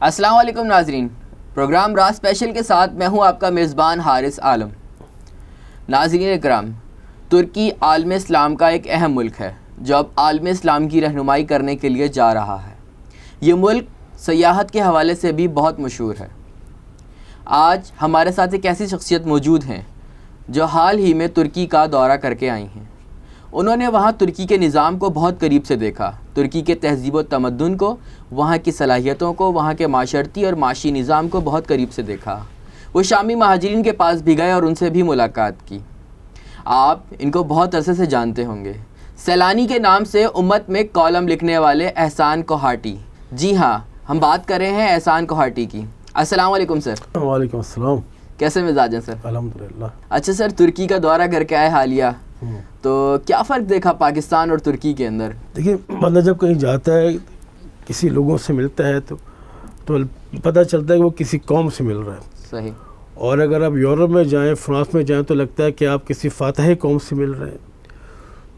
السلام علیکم ناظرین، پروگرام راز اسپیشل کے ساتھ میں ہوں آپ کا میزبان حارث عالم۔ ناظرین اکرام، ترکی عالم اسلام کا ایک اہم ملک ہے جو اب عالم اسلام کی رہنمائی کرنے کے لیے جا رہا ہے۔ یہ ملک سیاحت کے حوالے سے بھی بہت مشہور ہے۔ آج ہمارے ساتھ ایک ایسی شخصیت موجود ہیں جو حال ہی میں ترکی کا دورہ کر کے آئی ہیں۔ انہوں نے وہاں ترکی کے نظام کو بہت قریب سے دیکھا، ترکی کے تہذیب و تمدن کو، وہاں کی صلاحیتوں کو، وہاں کے معاشرتی اور معاشی نظام کو بہت قریب سے دیکھا۔ وہ شامی مہاجرین کے پاس بھی گئے اور ان سے بھی ملاقات کی۔ آپ ان کو بہت عرصے سے جانتے ہوں گے، سیلانی کے نام سے امت میں کالم لکھنے والے احسان کوہاٹی۔ جی ہاں، ہم بات کر رہے ہیں احسان کوہاٹی کی۔ السلام علیکم سر۔ وعلیکم السلام۔ کیسے مزاج ہیں سر؟ الحمدللہ۔ اچھا سر، ترکی کا دورہ کر کے آئے حالیہ، تو کیا فرق دیکھا پاکستان اور ترکی کے اندر؟ دیکھیے، بندہ جب کہیں جاتا ہے، کسی لوگوں سے ملتا ہے تو پتہ چلتا ہے کہ وہ کسی قوم سے مل رہا ہے۔ صحیح۔ اور اگر آپ یورپ میں جائیں، فرانس میں جائیں، تو لگتا ہے کہ آپ کسی فاتح قوم سے مل رہے ہیں۔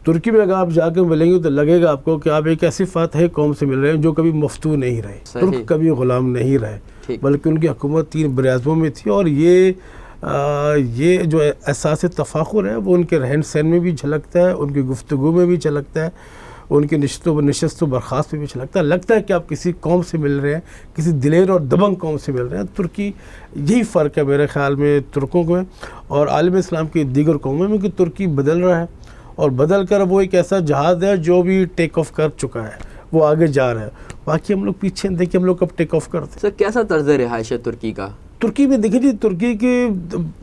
ترکی میں اگر آپ جا کے ملیں گے تو لگے گا آپ کو کہ آپ ایک ایسی فاتح قوم سے مل رہے ہیں جو کبھی مفتون نہیں رہے، ترک کبھی غلام نہیں رہے، بلکہ ان کی حکومت 3 براعظموں میں تھی۔ اور یہ جو احساس تفاخر ہے وہ ان کے رہن سہن میں بھی جھلکتا ہے، ان کی گفتگو میں بھی جھلکتا ہے، ان کی نشست و برخاست میں بھی جھلکتا ہے۔ لگتا ہے کہ آپ کسی قوم سے مل رہے ہیں، کسی دلیر اور دبنگ قوم سے مل رہے ہیں۔ ترکی، یہی فرق ہے میرے خیال میں ترکوں میں اور عالم اسلام کی دیگر قوموں میں، کہ ترکی بدل رہا ہے، اور بدل کر وہ ایک ایسا جہاز ہے جو بھی ٹیک آف کر چکا ہے، وہ آگے جا رہا ہے۔ باقی ہم لوگ پیچھے دیکھیں، ہم لوگ کب ٹیک آف کرتے ہیں۔ سر، کیسا طرز رہائش ہے ترکی کا؟ ترکی میں دیکھیں جی، ترکی کے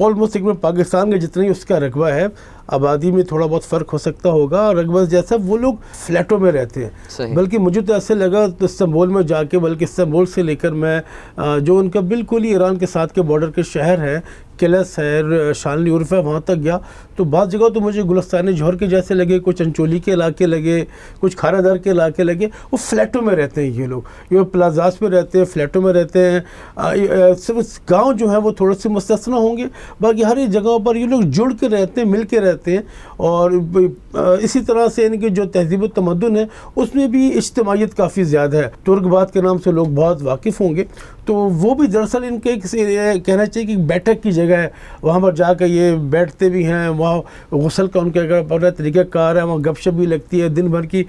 آلموسٹ پاکستان کا جتنا ہی اس کا رقبہ ہے، آبادی میں تھوڑا بہت فرق ہو سکتا ہوگا، اور رقبہ جیسا وہ لوگ فلیٹوں میں رہتے ہیں۔ بلکہ مجھے تو ایسے لگا استنبول میں جا کے، بلکہ استنبول سے لے کر میں جو ان کا بالکل ہی ایران کے ساتھ کے بارڈر کے شہر ہے، کلس ہے، شانلی عرف ہے، وہاں تک گیا تو بعض جگہ تو مجھے گلستان جوہر کے جیسے لگے، کچھ انچولی کے علاقے لگے، کچھ کھارا دار کے علاقے لگے۔ وہ فلیٹوں میں رہتے ہیں، یہ پلازاز میں رہتے ہیں، فلیٹوں میں رہتے ہیں۔ صرف گاؤں جو ہیں وہ تھوڑے سے مستثنی ہوں گے، باقی ہر ایک جگہوں پر یہ لوگ جڑ کے رہتے ہیں، مل کے رہتے ہیں۔ اور اسی طرح سے ان کے جو تہذیب و تمدن ہے اس میں بھی اجتماعیت کافی زیادہ ہے۔ ترک بات کے نام سے لوگ بہت واقف ہوں گے، تو وہ بھی دراصل ان کے کہنا چاہیے کہ بیٹھک کی جگہ ہے، وہاں پر جا کے یہ بیٹھتے بھی ہیں، وہاں غسل کا ان کا اپنا طریقہ کار ہے، وہاں گپ شپ بھی لگتی ہے، دن بھر کی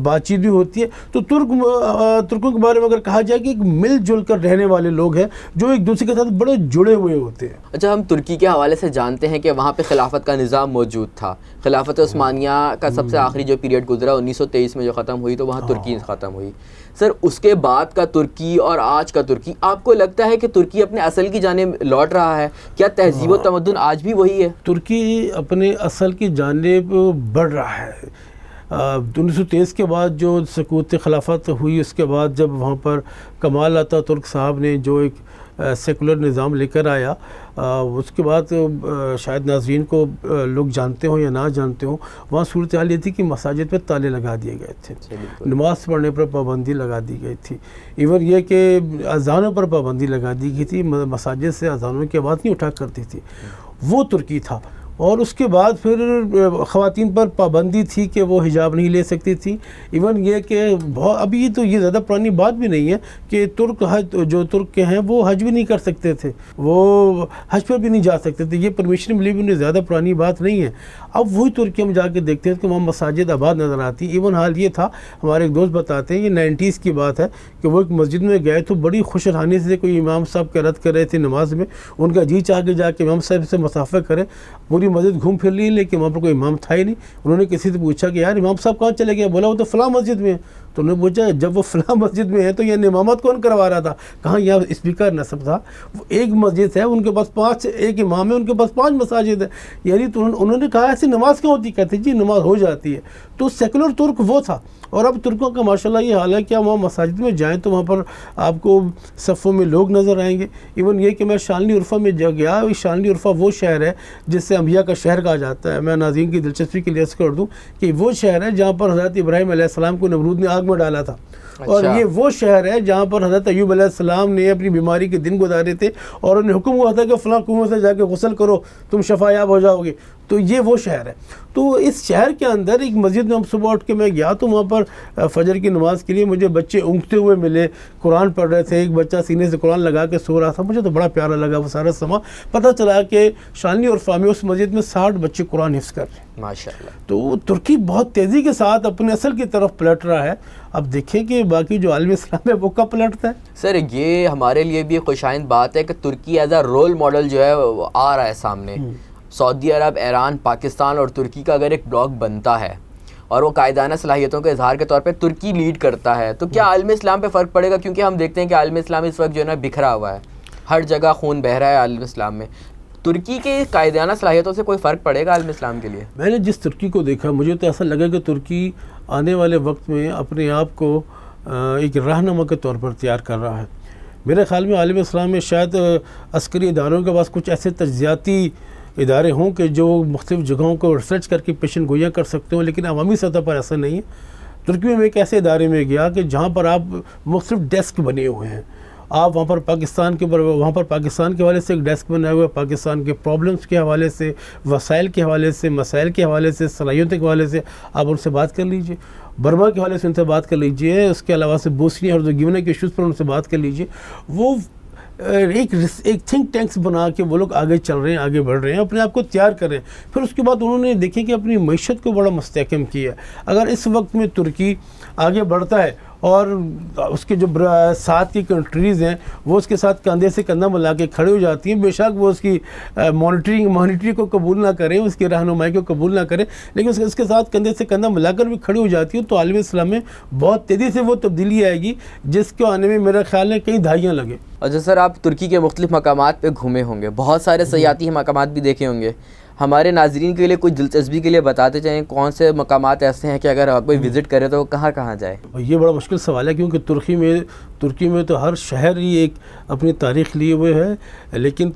بات چیت بھی ہوتی ہے۔ تو ترکوں کے بارے میں اگر کہا جائے کہ ایک مل جل کر رہنے والے لوگ ہیں جو ایک دوسرے کے ساتھ بڑے جڑے ہوئے ہوتے ہیں۔ اچھا، ہم ترکی کے حوالے سے جانتے ہیں کہ وہاں پہ خلافت کا نظام موجود تھا۔ خلافت عثمانیہ کا سب سے آخری جو پیریڈ گزرا 1923 میں جو ختم ہوئی، تو وہاں ترکی ختم ہوئی۔ سر، اس کے بعد کا ترکی اور آج کا ترکی، آپ کو لگتا ہے کہ ترکی اپنے اصل کی جانب لوٹ رہا ہے؟ کیا تہذیب و تمدن آج بھی وہی ہے؟ ترکی اپنے اصل کی جانب بڑھ رہا ہے۔ 1923 کے بعد جو سقوط خلافت ہوئی، اس کے بعد جب وہاں پر کمال آتا ترک صاحب نے جو ایک سیکولر نظام لے کر آیا، اس کے بعد شاید ناظرین کو لوگ جانتے ہوں یا نہ جانتے ہوں، وہاں صورتحال یہ تھی کہ مساجد پہ تالے لگا دیے گئے تھے، نماز پڑھنے پر پابندی لگا دی گئی تھی، ایون یہ کہ اذانوں پر پابندی لگا دی گئی تھی، مساجد سے اذانوں کی آواز نہیں اٹھا کرتی تھی۔ وہ ترکی تھا۔ اور اس کے بعد پھر خواتین پر پابندی تھی کہ وہ حجاب نہیں لے سکتی تھی۔ ایون یہ کہ ابھی تو یہ زیادہ پرانی بات بھی نہیں ہے کہ جو ترک کے ہیں وہ حج بھی نہیں کر سکتے تھے، وہ حج پر بھی نہیں جا سکتے تھے۔ یہ پرمیشن ملی بھی زیادہ پرانی بات نہیں ہے۔ اب وہی ترکی ہم جا کے دیکھتے ہیں کہ وہاں مساجد آباد نظر آتی۔ ایون حال یہ تھا، ہمارے ایک دوست بتاتے ہیں، یہ 90s کی بات ہے، کہ وہ ایک مسجد میں گئے تو بڑی خوش رحانی سے کوئی امام صاحب کا رد کر رہے تھے نماز میں، ان کا جی چاہ کے جا کے امام صاحب سے مسافہ کریں، پوری مسجد گھوم پھر لی، لیکن وہاں پر کوئی امام تھا ہی نہیں۔ انہوں نے کسی سے پوچھا کہ یار امام صاحب کہاں چلے گئے؟ بولا وہ تو فلاں مسجد میں ہے۔ تو انہوں نے پوچھا جب وہ فلاں مسجد میں ہے تو یہ امامت کون کروا رہا تھا؟ کہاں یہاں اسپیکر نصب تھا، وہ ایک مسجد ہے، ان کے پاس 5 ایک امام ہے، ان کے پاس 5 مساجد ہے، یعنی تو انہوں نے کہا ایسی نماز کیوں ہوتی؟ کہتے جی نماز ہو جاتی ہے۔ تو سیکولر ترک وہ تھا۔ اور اب ترکوں کا ماشاءاللہ یہ حال ہے کہ وہاں مساجد میں جائیں تو وہاں پر آپ کو صفوں میں لوگ نظر آئیں گے۔ ایون یہ کہ میں شانلی عرفہ میں گیا، شانلی عرفہ وہ شہر ہے جس سے انبیاء کا شہر کہا جاتا ہے۔ میں ناظرین کی دلچسپی کے لیے عرض کر دوں کہ وہ شہر ہے جہاں پر حضرت ابراہیم علیہ السلام کو نمرود نے آگ میں ڈالا تھا۔ اور یہ وہ شہر ہے جہاں پر حضرت ایوب علیہ السلام نے اپنی بیماری کے دن گزارے تھے اور انہیں حکم ہوا تھا کہ فلاں کنویں سے جا کے غسل کرو، تم شفا یاب ہو جاؤ گے۔ تو یہ وہ شہر ہے. تو اس شہر کے اندر ایک مسجد میں ہم صبح اٹھ کے میں گیا تو وہاں پر فجر کی نماز کے لیے مجھے بچے اونگتے ہوئے ملے, قرآن پڑھ رہے تھے, ایک بچہ سینے سے قرآن لگا کے سو رہا تھا. مجھے تو بڑا پیارا لگا وہ سارا سما. پتہ چلا کہ شانی اور فامی اس مسجد میں 60 بچے قرآن حفظ کر رہے ہیں ماشاءاللہ. تو ترکی بہت تیزی کے ساتھ اپنے اصل کی طرف پلٹ رہا ہے. اب دیکھیں کہ باقی جو عالم اسلام ہے وہ کب پلٹتا ہے. سر یہ ہمارے لیے بھی خوش آئند بات ہے کہ ترکی ایز اے رول ماڈل جو ہے وہ آ رہا ہے سامنے. سعودی عرب, ایران, پاکستان اور ترکی کا اگر ایک بلاک بنتا ہے اور وہ قائدانہ صلاحیتوں کے اظہار کے طور پہ ترکی لیڈ کرتا ہے تو کیا عالم اسلام پہ فرق پڑے گا؟ کیونکہ ہم دیکھتے ہیں کہ عالم اسلام اس وقت جو ہے نا بکھرا ہوا ہے, ہر جگہ خون بہہ رہا ہے عالم اسلام میں. ترکی کے قائدانہ صلاحیتوں سے کوئی فرق پڑے گا عالم اسلام کے لیے؟ میں نے جس ترکی کو دیکھا مجھے تو ایسا لگا کہ ترکی آنے والے وقت میں اپنے آپ کو ایک رہنما کے طور پر تیار کر رہا ہے. میرے خیال میں عالم اسلام میں شاید عسکری اداروں کے پاس کچھ ایسے تجزیاتی ادارے ہوں کہ جو مختلف جگہوں کو ریسرچ کر کے پیشن گوئیاں کر سکتے ہوں, لیکن عوامی سطح پر ایسا نہیں ہے. ترکی میں ایک ایسے ادارے میں گیا کہ جہاں پر آپ مختلف ڈیسک بنے ہوئے ہیں. آپ وہاں پر پاکستان کے حوالے سے ایک ڈیسک بنا ہوا ہے, پاکستان کے پرابلمس کے حوالے سے, وسائل کے حوالے سے, مسائل کے حوالے سے, صلاحیتوں کے حوالے سے آپ ان سے بات کر لیجئے. برما کے حوالے سے ان سے بات کر لیجئے. اس کے علاوہ سے بوسنیا اور ہرزیگوینیا کے ایشوز پر ان سے بات کر لیجئے. وہ ایک تھنک ٹینکس بنا کے وہ لوگ آگے چل رہے ہیں, آگے بڑھ رہے ہیں, اپنے آپ کو تیار کر رہے ہیں. پھر اس کے بعد انہوں نے دیکھیں کہ اپنی معیشت کو بڑا مستحکم کیا. اگر اس وقت میں ترکی آگے بڑھتا ہے اور اس کے جو ساتھ کی کنٹریز ہیں وہ اس کے ساتھ کندھے سے کندھا ملا کے کھڑے ہو جاتی ہیں, بے شک وہ اس کی مانیٹری کو قبول نہ کریں, اس کی رہنمائی کو قبول نہ کریں, لیکن اس کے ساتھ کندھے سے کندھا ملا کر بھی کھڑی ہو جاتی ہیں, تو عالم اسلام میں بہت تیزی سے وہ تبدیلی آئے گی جس کو آنے میں میرا خیال ہے کئی دہائیاں لگے. اچھا سر, آپ ترکی کے مختلف مقامات پہ گھومے ہوں گے, بہت سارے سیاحتی مقامات بھی دیکھے ہوں گے. ہمارے ناظرین کے لیے کچھ دلچسپی کے لیے بتاتے چاہیں کون سے مقامات ایسے ہیں کہ اگر کوئی وزٹ کرے تو وہ کہاں کہاں جائے؟ یہ بڑا مشکل سوال ہے کیونکہ ترکی میں تو ہر شہر ہی ایک اپنی تاریخ لیے ہوئے ہے, لیکن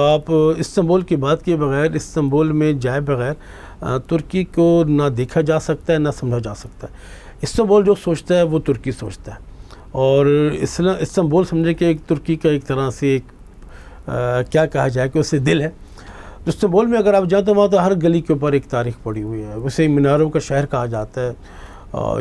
آپ استنبول کی بات کیے بغیر, استنبول میں جائے بغیر ترکی کو نہ دیکھا جا سکتا ہے نہ سمجھا جا سکتا ہے. استنبول جو سوچتا ہے وہ ترکی سوچتا ہے, اور استنبول سمجھے کہ ایک ترکی کا ایک طرح سے ایک کیا کہا جائے کہ اسے دل ہے. استنبول میں اگر آپ جائیں تو وہاں تو ہر گلی کے اوپر ایک تاریخ پڑی ہوئی ہے, اسے میناروں کا شہر کہا جاتا ہے.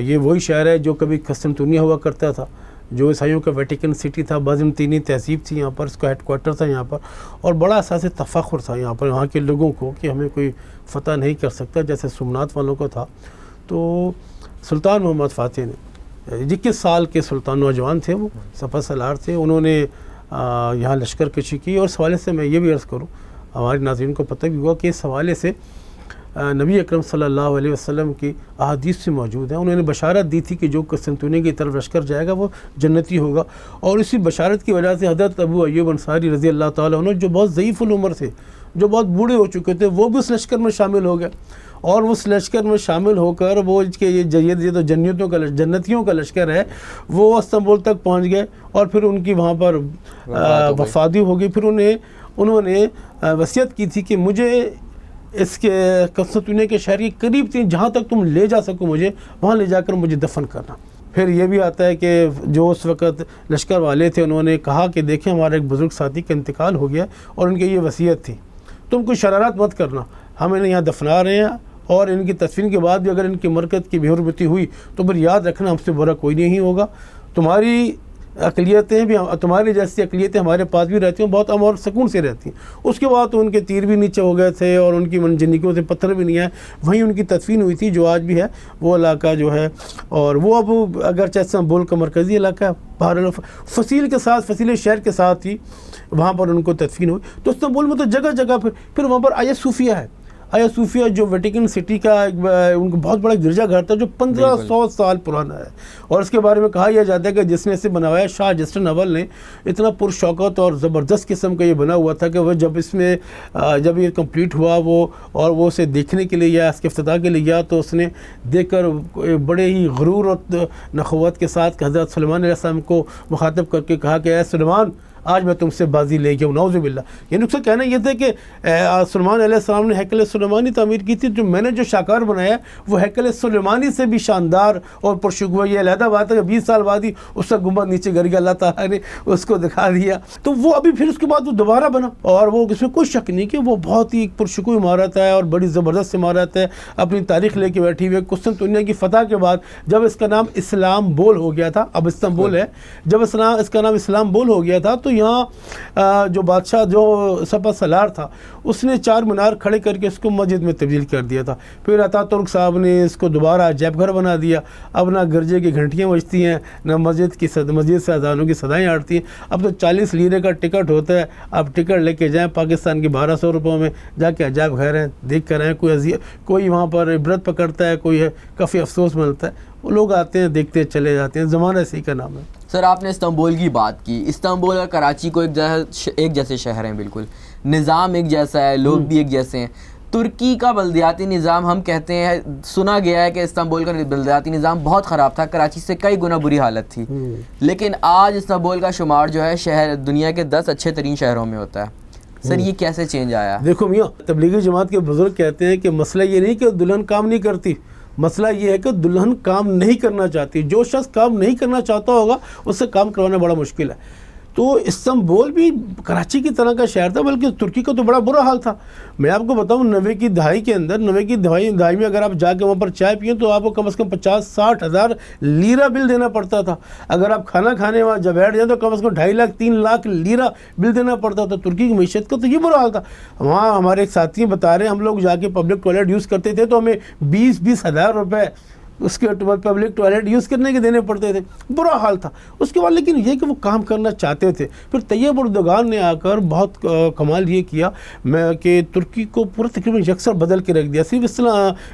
یہ وہی شہر ہے جو کبھی قسطنطنیہ ہوا کرتا تھا, جو عیسائیوں کا ویٹیکن سٹی تھا, بازنطینی تہذیب تھی یہاں پر, اس کا ہیڈ کوارٹر تھا یہاں پر, اور بڑا احساس تفاخر تھا یہاں پر یہاں کے لوگوں کو کہ ہمیں کوئی فتح نہیں کر سکتا جیسے سومناتھ والوں کو تھا. تو سلطان محمد فاتح نے 21 سال کے سلطان نوجوان تھے, وہ سپہ سالار تھے, انہوں نے یہاں لشکر کشی کی. اور اس حوالے سے میں یہ بھی عرض کروں, ہمارے ناظرین کو پتہ بھی ہوا کہ اس حوالے سے نبی اکرم صلی اللہ علیہ وسلم کی احادیث سے موجود ہیں. انہوں نے بشارت دی تھی کہ جو قسطنطنیہ کی طرف لشکر جائے گا وہ جنتی ہوگا, اور اسی بشارت کی وجہ سے حضرت ابو ایوب انصاری رضی اللہ تعالیٰ عنہ جو بہت ضعیف العمر تھے, جو بہت بوڑھے ہو چکے تھے, وہ بھی اس لشکر میں شامل ہو گئے. اور اس لشکر میں شامل ہو کر وہ یہ تو جنتیوں کا لشکر ہے, وہ استنبول تک پہنچ گئے, اور پھر ان کی وہاں پر وفادی ہو گئی. پھر انہوں نے وصیت کی تھی کہ مجھے اس کے قسطنطنیہ کے شہر کے قریب تھی, جہاں تک تم لے جا سکو مجھے وہاں لے جا کر مجھے دفن کرنا. پھر یہ بھی آتا ہے کہ جو اس وقت لشکر والے تھے انہوں نے کہا کہ دیکھیں ہمارا ایک بزرگ ساتھی کا انتقال ہو گیا, اور ان کی یہ وصیت تھی تم کوئی شرارت مت کرنا, ہم انہیں یہاں دفنا رہے ہیں, اور ان کی تدفین کے بعد بھی اگر ان کی مرکت کی بے حرمتی ہوئی تو پھر یاد رکھنا ہم سے برا کوئی نہیں ہوگا. تمہاری اقلیتیں بھی, تمہاری جیسی اقلیتیں ہمارے پاس بھی رہتی ہیں, بہت امن اور سکون سے رہتی ہیں. اس کے بعد تو ان کے تیر بھی نیچے ہو گئے تھے اور ان کی منجنیکوں سے پتھر بھی نہیں آئے, وہیں ان کی تدفین ہوئی تھی جو آج بھی ہے وہ علاقہ جو ہے. اور وہ اب اگرچہ استنبول کا مرکزی علاقہ ہے, بہرحال فصیل شہر کے ساتھ ہی وہاں پر ان کو تدفین ہوئی. تو استنبول میں تو جگہ جگہ پھر وہاں پر آیا صوفیہ ہے. آیا صوفیہ جو ویٹیکن سٹی کا ان کو بہت بڑا گرجا گھر تھا جو 1500 سال پرانا ہے, اور اس کے بارے میں کہا یہ جاتا ہے کہ جس نے اسے بنوایا شاہ جسٹن اول نے, اتنا پرشوکت اور زبردست قسم کا یہ بنا ہوا تھا کہ وہ جب یہ کمپلیٹ ہوا وہ اسے دیکھنے کے لیے یا اس کے افتتاح کے لیے گیا تو اس نے دیکھ کر بڑے ہی غرور اور نخوت کے ساتھ حضرت سلیمان علیہ السلام کو مخاطب کر کے کہا کہ اے سلیمان, آج میں تم سے بازی لے گیا ہوں، نعوذ باللہ. یعنی اس کا کہنا یہ تھا کہ سلیمان علیہ السلام نے ہیکل سلیمانی تعمیر کی تھی، جو میں نے جو شاہکار بنایا وہ ہیکل سلیمانی سے بھی شاندار اور پرشکوہ. یہ علیحدہ بات ہے کہ 20 سال بعد ہی اس کا گنبد نیچے گر گیا، اللہ تعالیٰ نے اس کو دکھا دیا. تو وہ ابھی پھر اس کے بعد وہ دوبارہ بنا، اور وہ اس میں کوئی شک نہیں کہ وہ بہت ہی پرشکوہ عمارت ہے اور بڑی زبردست عمارت ہے. اپنی تاریخ لے کے بیٹھی ہوئی. قسطنطنیہ کی فتح کے بعد جب اس کا نام اسلام بول ہو گیا تھا، اب استنبول ہے، جب اس کا نام اسلام بول ہو گیا تھا تو یہاں جو بادشاہ جو سپہ سالار تھا اس نے 4 مینار کھڑے کر کے اس کو مسجد میں تبدیل کر دیا تھا. پھر عطا ترک صاحب نے اس کو دوبارہ عجائب گھر بنا دیا. اب نہ گرجے کی گھنٹیاں بجتی ہیں، نہ مسجد سے اذانوں کی صدائیں آڑتی ہیں. اب تو 40 لیرے کا ٹکٹ ہوتا ہے. اب ٹکٹ لے کے جائیں پاکستان کی 1200 روپوں میں، جا کے عجائب گھر ہیں دیکھ کر آئیں. کوئی وہاں پر عبرت پکڑتا ہے، کوئی کافی افسوس ملتا ہے. وہ لوگ آتے ہیں، دیکھتے چلے جاتے ہیں. زمانہ اسی کا نام ہے. سر آپ نے استنبول کی بات کی. استنبول اور کراچی کو ایک جیسے شہر ہیں، بالکل نظام ایک جیسا ہے، لوگ بھی ایک جیسے ہیں. ترکی کا بلدیاتی نظام ہم کہتے ہیں، سنا گیا ہے کہ استنبول کا بلدیاتی نظام بہت خراب تھا، کراچی سے کئی گنا بری حالت تھی. لیکن آج استنبول کا شمار جو ہے شہر دنیا کے 10 اچھے ترین شہروں میں ہوتا ہے. سر یہ کیسے چینج آیا؟ دیکھو میاں، تبلیغی جماعت کے بزرگ کہتے ہیں کہ مسئلہ یہ نہیں کہ دلہن کام نہیں کرتی، مسئلہ یہ ہے کہ دلہن کام نہیں کرنا چاہتی. جو شخص کام نہیں کرنا چاہتا ہوگا اس سے کام کروانا بڑا مشکل ہے. تو استنبول بھی کراچی کی طرح کا شہر تھا، بلکہ ترکی کا تو بڑا برا حال تھا. میں آپ کو بتاؤں 90 کی دہائی کے اندر، 90 کی دہائی میں اگر آپ جا کے وہاں پر چائے پئیں تو آپ کو کم از کم 50-60 ہزار لیرہ بل دینا پڑتا تھا. اگر آپ کھانا کھانے وہاں جب بیٹھ جائیں تو کم از کم 2.5 لاکھ 3 لاکھ لیرہ بل دینا پڑتا تھا. ترکی کی معیشت کا تو یہ برا حال تھا. وہاں ہمارے ایک ساتھی بتا رہے ہیں، ہم لوگ جا کے پبلک ٹوائلٹ یوز کرتے تھے تو ہمیں 20-20 ہزار روپے اس کے پبلک ٹوائلٹ یوز کرنے کے دینے پڑتے تھے. برا حال تھا اس کے بعد. لیکن یہ کہ وہ کام کرنا چاہتے تھے. پھر طیب اردگان نے آ کر بہت کمال یہ کیا کہ ترکی کو پورا تقریباً یکسر بدل کے رکھ دیا. صرف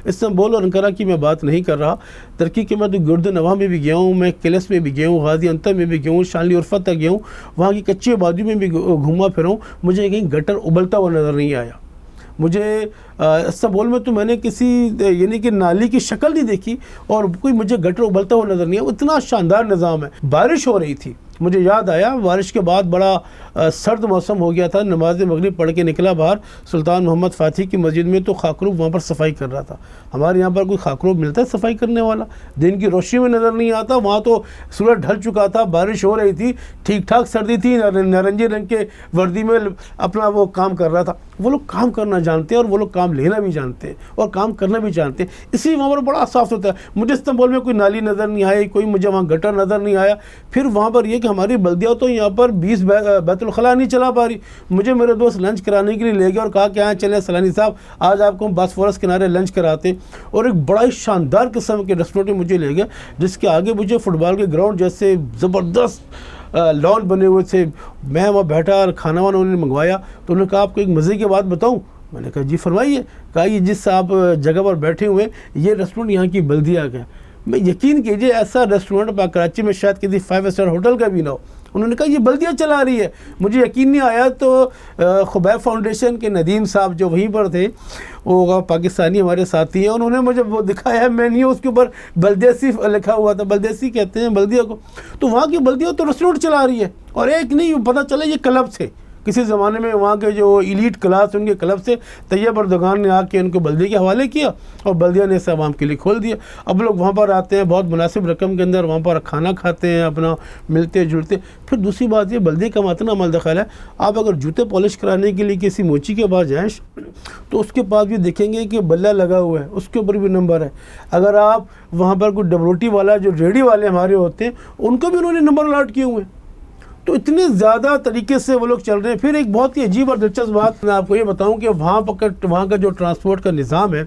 استنبول اور انقرہ کی میں بات نہیں کر رہا. ترکی کے میں تو گرد نواح میں بھی گیا ہوں، میں کلس میں بھی گیا ہوں، غازی انتب میں بھی گیا ہوں، شانلی عرفت تک گیا ہوں. وہاں کی کچی آبادی میں بھی گھوما پھرا ہوں. مجھے کہیں گٹر ابلتا ہوا نظر نہیں آیا. مجھے استنبول میں تو میں نے کسی یعنی کہ نالی کی شکل نہیں دیکھی اور کوئی مجھے گٹر ابلتا ہوا نظر نہیں آیا. اتنا شاندار نظام ہے. بارش ہو رہی تھی، مجھے یاد آیا بارش کے بعد بڑا سرد موسم ہو گیا تھا. نماز مغرب پڑھ کے نکلا باہر سلطان محمد فاتح کی مسجد میں تو خاکروب وہاں پر صفائی کر رہا تھا. ہمارے یہاں پر کوئی خاکروب ملتا ہے صفائی کرنے والا؟ دن کی روشنی میں نظر نہیں آتا. وہاں تو سورج ڈھل چکا تھا، بارش ہو رہی تھی، ٹھیک ٹھاک سردی تھی، نارنجی رنگ کے وردی میں اپنا وہ کام کر رہا تھا. وہ لوگ کام کرنا جانتے ہیں اور وہ لوگ کام لینا بھی جانتے ہیں اور کام کرنا بھی جانتے ہیں. اس لیے وہاں پر بڑا صاف ہوتا ہے. مجھے استنبول میں کوئی نالی نظر نہیں آئی، کوئی مجھے وہاں گٹر نظر نہیں آیا. پھر وہاں پر یہ کہ ہماری بلدیہ تو یہاں پر 20 بیت الخلاء نہیں چلا پا رہی. مجھے میرے دوست لنچ کرانے کے لیے لے گیا اور کہا کہ ہاں چلیں سلانی صاحب آج آپ کو ہم باسفورس کنارے لنچ کراتے ہیں. اور ایک بڑا ہی شاندار قسم کے ریسٹورینٹ میں مجھے لے گیا جس کے آگے مجھے فٹ بال کے گراؤنڈ جیسے زبردست لان بنے ہوئے تھے. میں وہاں بیٹھا اور کھانا وانا انہوں نے منگوایا. تو انہوں نے کہا آپ کو ایک مزے کی بات بتاؤں؟ میں نے کہا جی فرمائیے. کہا یہ جس آپ جگہ پر بیٹھے ہوئے یہ ریسٹورینٹ یہاں کی بلدیہ کا ہے. میں یقین کیجئے ایسا ریسٹورینٹ کراچی میں شاید کسی 5 اسٹار ہوٹل کا بھی نہ ہو. انہوں نے کہا یہ بلدیہ چلا رہی ہے. مجھے یقین نہیں آیا. تو خبیب فاؤنڈیشن کے ندیم صاحب جو وہیں پر تھے، وہ پاکستانی ہمارے ساتھی ہیں، انہوں نے مجھے وہ دکھایا ہے مینیو، اس کے اوپر بلدیسی لکھا ہوا تھا. بلدیسی کہتے ہیں بلدیہ کو. تو وہاں کی بلدیہ تو ریسٹورینٹ چلا رہی ہے. اور ایک نہیں، پتہ چلا یہ کلب تھے کسی زمانے میں. وہاں کے جو ایلیٹ کلاس ان کے کلب سے طیب اردگان نے آ کے ان کو بلدیہ کے حوالے کیا اور بلدیہ نے اسے عوام کے لیے کھول دیا. اب لوگ وہاں پر آتے ہیں بہت مناسب رقم کے اندر، وہاں پر کھانا کھاتے ہیں، اپنا ملتے جلتے. پھر دوسری بات یہ بلدیہ کا اتنا عمل دخل ہے. آپ اگر جوتے پالش کرانے کے لیے کسی موچی کے پاس جائیں تو اس کے پاس بھی دیکھیں گے کہ بلہ لگا ہوا ہے، اس کے اوپر بھی نمبر ہے. اگر آپ وہاں پر کوئی ڈبروٹی والا جو ریڈی والے ہمارے ہوتے ہیں ان کو بھی انہوں نے نمبر الاٹ کیے ہوئے ہیں. تو اتنے زیادہ طریقے سے وہ لوگ چل رہے ہیں. پھر ایک بہت ہی عجیب اور دلچسپ بات میں آپ کو یہ بتاؤں کہ وہاں کا جو ٹرانسپورٹ کا نظام ہے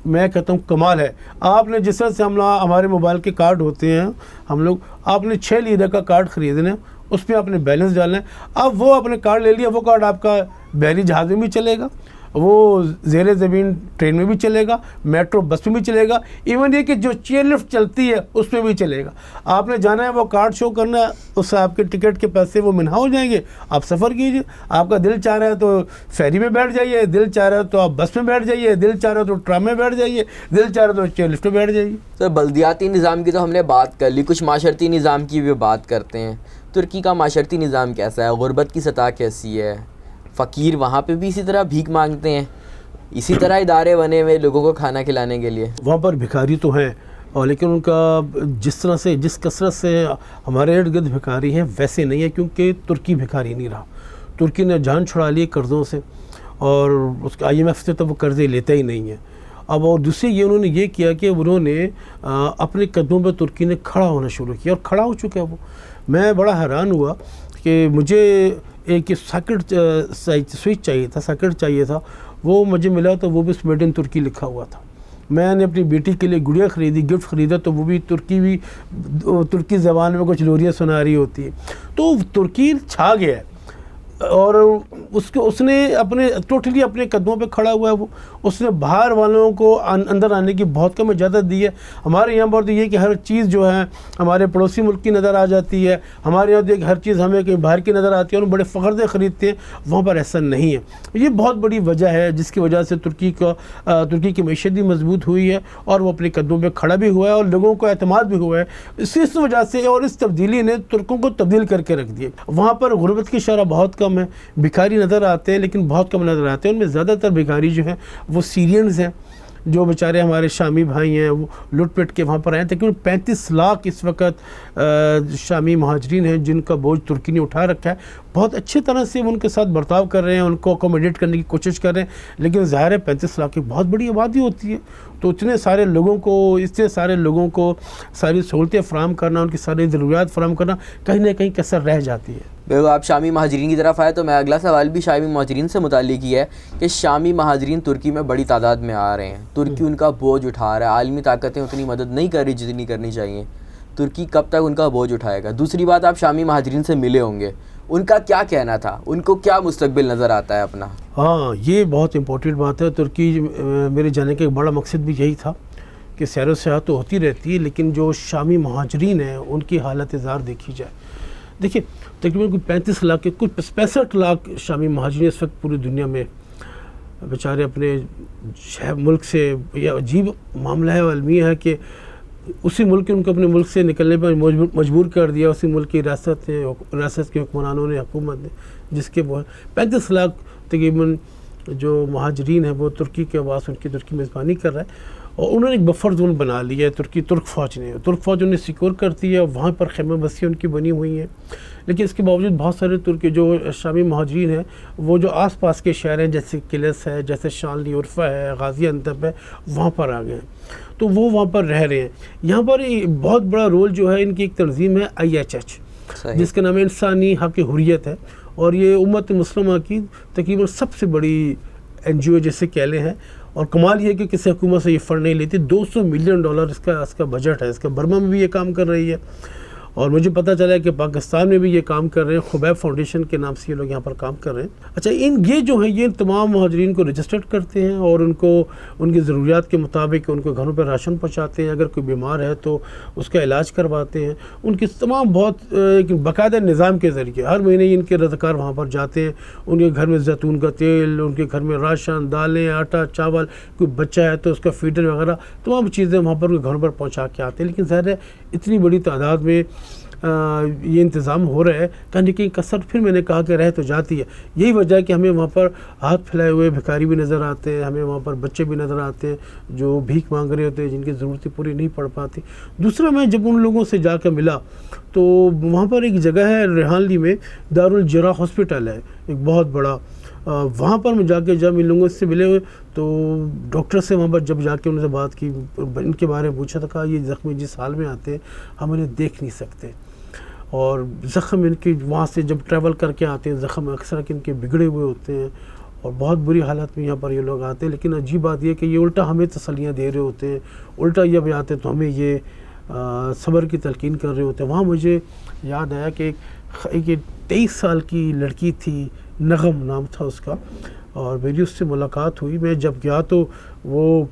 میں کہتا ہوں کمال ہے. آپ نے جس طرح سے ہمارے موبائل کے کارڈ ہوتے ہیں ہم لوگ، آپ نے 6 لیرہ کا کارڈ خریدنا ہے، اس میں آپ نے بیلنس ڈالنا ہے. اب وہ اپنے کارڈ لے لیا، وہ کارڈ آپ کا بحری جہاز میں بھی چلے گا، وہ زیر زمین ٹرین میں بھی چلے گا، میٹرو بس میں بھی چلے گا، ایون یہ کہ جو چیئر لفٹ چلتی ہے اس میں بھی چلے گا. آپ نے جانا ہے وہ کارڈ شو کرنا ہے، اس سے آپ کے ٹکٹ کے پیسے وہ منہا ہو جائیں گے. آپ سفر کیجیے. آپ کا دل چاہ رہا ہے تو فیری میں بیٹھ جائیے، دل چاہ رہا ہے تو آپ بس میں بیٹھ جائیے، دل چاہ رہا ہے تو ٹرام میں بیٹھ جائیے، دل چاہ رہا ہے تو چیئر لفٹ میں بیٹھ جائیے. سر بلدیاتی نظام کی تو ہم نے بات کر لی، کچھ معاشرتی نظام کی بھی بات کرتے ہیں. ترکی کا معاشرتی نظام کیسا ہے؟ غربت کی سطح کیسی ہے؟ فقیر وہاں پہ بھی اسی طرح بھیک مانگتے ہیں؟ اسی طرح ادارے بنے ہوئے لوگوں کو کھانا کھلانے کے لیے؟ وہاں پر بھکاری تو ہیں، اور لیکن ان کا جس کثرت سے ہمارے ارد گرد بھکاری ہیں ویسے نہیں ہے، کیونکہ ترکی بھکاری نہیں رہا. ترکی نے جان چھڑا لی قرضوں سے، اور اس کے IMF سے تو وہ قرضے لیتا ہی نہیں ہے. اب اور دوسری یہ انہوں نے یہ کیا کہ انہوں نے اپنے قدموں پہ ترکی نے کھڑا ہونا شروع کیا، اور کھڑا ہو چکا ہے وہ. میں بڑا حیران ہوا کہ مجھے ایک ساکٹ سوئچ چاہیے تھا، وہ مجھے ملا تو وہ بھی میڈ ان ترکی لکھا ہوا تھا. میں نے اپنی بیٹی کے لیے گڑیا خریدی، گفٹ خریدا، تو وہ بھی ترکی زبان میں کچھ لوریاں سنا رہی ہوتی ہے. تو ترکی چھا گیا ہے، اور اس نے ٹوٹلی اپنے قدموں پہ کھڑا ہوا ہے. وہ اس نے باہر والوں کو اندر آنے کی بہت کم اجازت دی ہے. ہمارے یہاں پر تو یہ کہ ہر چیز جو ہے ہمارے پڑوسی ملک کی نظر آ جاتی ہے، ہمارے یہاں تو ہر چیز ہمیں کہیں باہر کی نظر آتی ہے، اور بڑے فخر سے خریدتے ہیں. وہاں پر ایسا نہیں ہے. یہ بہت بڑی وجہ ہے جس کی وجہ سے ترکی کی معیشت بھی مضبوط ہوئی ہے، اور وہ اپنے قدموں پہ کھڑا بھی ہوا ہے، اور لوگوں کو اعتماد بھی ہوا ہے. اس وجہ سے اور اس تبدیلی نے ترکوں کو تبدیل کر کے رکھ دیا. وہاں پر غربت کی شرح بہت کم ہے، بھکاری نظر آتے ہیں لیکن بہت کم نظر آتے ہیں. ان میں زیادہ تر بھکاری جو ہیں وہ سیرینز ہیں، جو بیچارے ہمارے شامی بھائی ہیں، وہ لٹ پٹ کے وہاں پر آئے ہیں. تقریباً 35 لاکھ اس وقت شامی مہاجرین ہیں جن کا بوجھ ترکی نے اٹھا رکھا ہے. بہت اچھی طرح سے وہ ان کے ساتھ برتاؤ کر رہے ہیں، ان کو اکوموڈیٹ کرنے کی کوشش کر رہے ہیں. لیکن ظاہر ہے 35 لاکھ کی بہت بڑی آبادی ہوتی ہے، تو اتنے سارے لوگوں کو ساری سہولتیں فراہم کرنا، ان کی ساری ضروریات فراہم کرنا کہیں نہ کہیں کثر رہ جاتی ہے. بالکل. آپ شامی مہاجرین کی طرف آئے تو میں اگلا سوال بھی شامی مہاجرین سے متعلق ہی ہے کہ شامی مہاجرین ترکی میں بڑی تعداد میں آ رہے ہیں، ترکی ان کا بوجھ اٹھا رہا ہے، عالمی طاقتیں اتنی مدد نہیں کر رہی جتنی کرنی چاہیے. ترکی کب تک ان کا بوجھ اٹھائے گا؟ دوسری بات، آپ شامی مہاجرین سے ملے ہوں گے، ان کا کیا کہنا تھا؟ ان کو کیا مستقبل نظر آتا ہے اپنا؟ ہاں، یہ بہت امپورٹنٹ بات ہے. ترکی میرے جانے کا ایک بڑا مقصد بھی یہی تھا کہ سیر و سیاحت تو ہوتی رہتی ہے، لیکن جو شامی مہاجرین ہیں ان کی حالت زار دیکھی جائے. دیکھیے، تقریباً کوئی 35 لاکھ کے کچھ 65 لاکھ شامی مہاجرین اس وقت پوری دنیا میں بیچارے اپنے ملک سے. یہ عجیب معاملہ ہے، المیہ ہے کہ اسی ملک ان کو اپنے ملک سے نکلنے پر مجبور کر دیا، اسی ملک کی ریاست کے حکمرانوں نے، حکومت نے، جس کے 35 لاکھ تقریباً جو مہاجرین ہیں وہ ترکی کے آواز ان کی ترکی میزبانی کر رہا ہے. اور انہوں نے ایک بفر زون بنا لیا ہے ترک فوج نے سیکور کرتی ہے، اور وہاں پر خیمہ بستیاں ان کی بنی ہوئی ہیں. لیکن اس کے باوجود بہت سارے ترکی جو شامی مہاجرین ہیں وہ جو آس پاس کے شہر ہیں جیسے کلس ہے، جیسے شانلی عرفہ ہے، غازی انتب ہے، وہاں پر آ گئے ہیں. تو وہ وہاں پر رہ رہے ہیں. یہاں پر بہت بڑا رول جو ہے ان کی ایک تنظیم ہے IHH، جس کا نام انسانی حق حریت ہے، اور یہ امت مسلمہ کی تقریباً سب سے بڑی NGO جیسے کہہ لیں ہیں. اور کمال یہ کہ کسی حکومت سے یہ فنڈ نہیں لیتی. $200 ملین اس کا بجٹ ہے. اس کا برما میں بھی یہ کام کر رہی ہے، اور مجھے پتہ چلا ہے کہ پاکستان میں بھی یہ کام کر رہے ہیں. خبیب فاؤنڈیشن کے نام سے یہ لوگ یہاں پر کام کر رہے ہیں. اچھا، یہ جو ہیں یہ تمام مہاجرین کو رجسٹرڈ کرتے ہیں، اور ان کو ان کی ضروریات کے مطابق ان کو گھروں پہ راشن پہنچاتے ہیں. اگر کوئی بیمار ہے تو اس کا علاج کرواتے ہیں. ان کی تمام بہت ایک باقاعدہ نظام کے ذریعے ہر مہینے ان کے رضاکار وہاں پر جاتے ہیں. ان کے گھر میں زیتون کا تیل، ان کے گھر میں راشن، دالیں، آٹا، چاول، کوئی بچہ ہے تو اس کا فیڈر وغیرہ تمام چیزیں وہاں پر گھروں پر پہنچا کے آتے ہیں. لیکن ظاہر ہے اتنی بڑی تعداد میں یہ انتظام ہو رہا ہے، کہیں نہ کہیں کثر پھر میں نے کہا کہ رہ تو جاتی ہے. یہی وجہ ہے کہ ہمیں وہاں پر ہاتھ پھیلائے ہوئے بھکاری بھی نظر آتے ہیں، ہمیں وہاں پر بچے بھی نظر آتے ہیں جو بھیک مانگ رہے ہوتے ہیں، جن کی ضرورتیں پوری نہیں پڑ پاتی. دوسرا، میں جب ان لوگوں سے جا کے ملا تو وہاں پر ایک جگہ ہے ریحانلی میں، دارالجراح ہاسپٹل ہے ایک بہت بڑا. وہاں پر میں جا کے جب ان لوگوں سے ملے ہوئے تو ڈاکٹر سے وہاں پر جب جا کے ان سے بات کی، ان کے بارے میں پوچھا تو کہا یہ زخمی جس حال میں آتے ہیں ہم انہیں دیکھ نہیں سکتے، اور زخم ان کے وہاں سے جب ٹریول کر کے آتے ہیں زخم اکثر ان کے بگڑے ہوئے ہوتے ہیں، اور بہت بری حالت میں یہاں پر یہ لوگ آتے ہیں. لیکن عجیب بات یہ کہ یہ الٹا ہمیں تسلیاں دے رہے ہوتے ہیں، الٹا یہ بھی آتے تو ہمیں یہ صبر کی تلقین کر رہے ہوتے ہیں. وہاں مجھے یاد آیا کہ ایک 23 سال کی لڑکی تھی، نغم نام تھا اس کا، اور میری اس سے ملاقات ہوئی. میں جب گیا تو وہ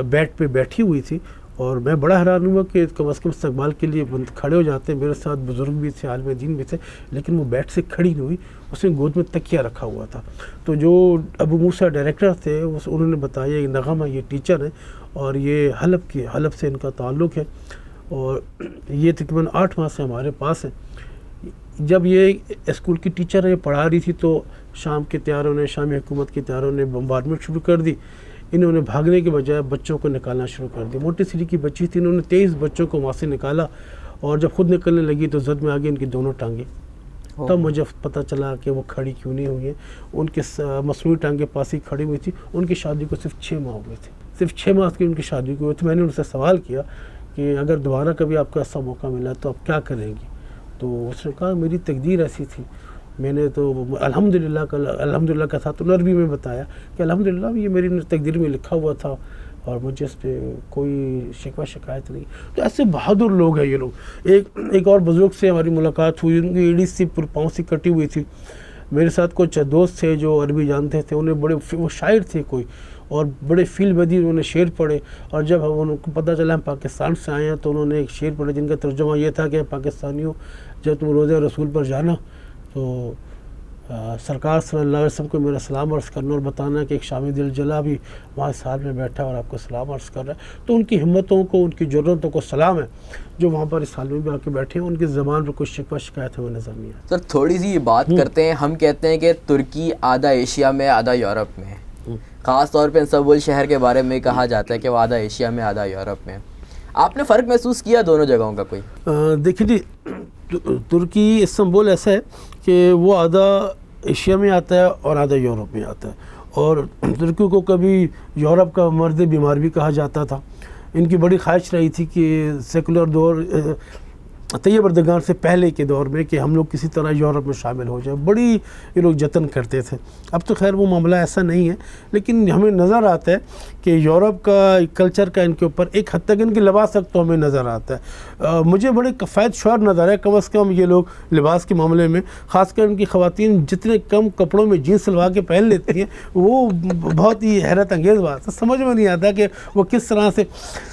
بیڈ پہ بیٹھی ہوئی تھی، اور میں بڑا حیران ہوا کہ کم از کم استقبال کے لیے کھڑے ہو جاتے ہیں. میرے ساتھ بزرگ بھی تھے، عالم دین بھی تھے، لیکن وہ بیڈ سے کھڑی نہیں ہوئی. اس نے گود میں تکیہ رکھا ہوا تھا. تو جو ابو موسیٰ ڈائریکٹر تھے انہوں نے بتایا یہ نغمہ یہ ٹیچر ہے، اور یہ حلب سے ان کا تعلق ہے، اور یہ تقریباً 8 ماہ سے ہمارے پاس ہے. جب یہ اسکول کی ٹیچر ہے پڑھا رہی تھی تو شام کے تیاروں نے شامی حکومت کے تیاروں نے بمبارڈمنٹ شروع کر دی. انہوں نے بھاگنے کے بجائے بچوں کو نکالنا شروع کر دیا. موٹی سٹی کی بچی تھی, انہوں نے 23 بچوں کو وہاں سے نکالا, اور جب خود نکلنے لگی تو زد میں آ گئی ان کی دونوں ٹانگیں. تب مجھے پتہ چلا کہ وہ کھڑی کیوں نہیں ہوئی ہیں. ان کے مصنوعی ٹانگیں پاس ہی کھڑی ہوئی تھی. ان کی شادی کو صرف 6 ماہ ہوئے تھے, صرف 6 ماہ کی ان کی شادی کو ہوئے تھے. میں نے ان سے سوال کیا کہ اگر دوبارہ کبھی آپ کو ایسا موقع ملا تو آپ کیا کریں گی؟ تو اس نے کہا میری تقدیر ایسی تھی. میں نے تو الحمدللہ کا تھا تو عربی میں بتایا کہ الحمدللہ یہ میری تقدیر میں لکھا ہوا تھا اور مجھے اس پہ کوئی شکوہ شکایت نہیں. تو ایسے بہادر لوگ ہیں یہ لوگ. ایک اور بزرگ سے ہماری ملاقات ہوئی, ان کی ایڑی سی پاؤں سی کٹی ہوئی تھی. میرے ساتھ کچھ دوست تھے جو عربی جانتے تھے, انہیں بڑے, وہ شاعر تھے کوئی, اور بڑے فیل بدی انہوں نے شعر پڑھے. اور جب ان کو پتہ چلا ہم پاکستان سے آئے ہیں تو انہوں نے ایک شعر پڑھے جن کا ترجمہ یہ تھا کہ پاکستانیوں جب تم روضہ رسول پر جانا تو سرکار صلی اللہ علیہ وسلم کو میرا سلام عرض کرنا اور بتانا کہ ایک شامی دل جلا بھی وہاں سال میں بیٹھا اور آپ کو سلام عرض کر رہا ہے. تو ان کی ہمتوں کو, ان کی جرأتوں کو سلام ہے جو وہاں پر اس سال میں بھی آ کے بیٹھے ہیں. ان کی زبان پر کوئی شکوہ شکایت ہمیں نظر نہیں آتی. سر تھوڑی سی بات کرتے ہیں. ہم کہتے ہیں کہ ترکی آدھا ایشیا میں آدھا یورپ میں ہے. خاص طور پہ استنبول شہر کے بارے میں کہا جاتا ہے کہ وہ آدھا ایشیا میں آدھا یورپ میں ہے. آپ نے فرق محسوس کیا دونوں جگہوں کا کوئی؟ دیکھیں جی, ترکی استنبول ایسا ہے کہ وہ آدھا ایشیا میں آتا ہے اور آدھا یورپ میں آتا ہے. اور ترکی کو کبھی یورپ کا مرد بیمار بھی کہا جاتا تھا. ان کی بڑی خواہش رہی تھی کہ سیکولر دور طیب اردگان سے پہلے کے دور میں کہ ہم لوگ کسی طرح یورپ میں شامل ہو جائیں. بڑی یہ لوگ جتن کرتے تھے. اب تو خیر وہ معاملہ ایسا نہیں ہے, لیکن ہمیں نظر آتا ہے کہ یورپ کا کلچر کا ان کے اوپر ایک حد تک ان کے لباس تک تو ہمیں نظر آتا ہے. مجھے بڑے کفایت شعور نظر ہے کم از کم یہ لوگ لباس کے معاملے میں, خاص کر ان کی خواتین جتنے کم کپڑوں میں جینس سلوا کے پہن لیتی ہیں وہ بہت ہی حیرت انگیز بات ہے. سمجھ میں نہیں آتا کہ وہ کس طرح سے.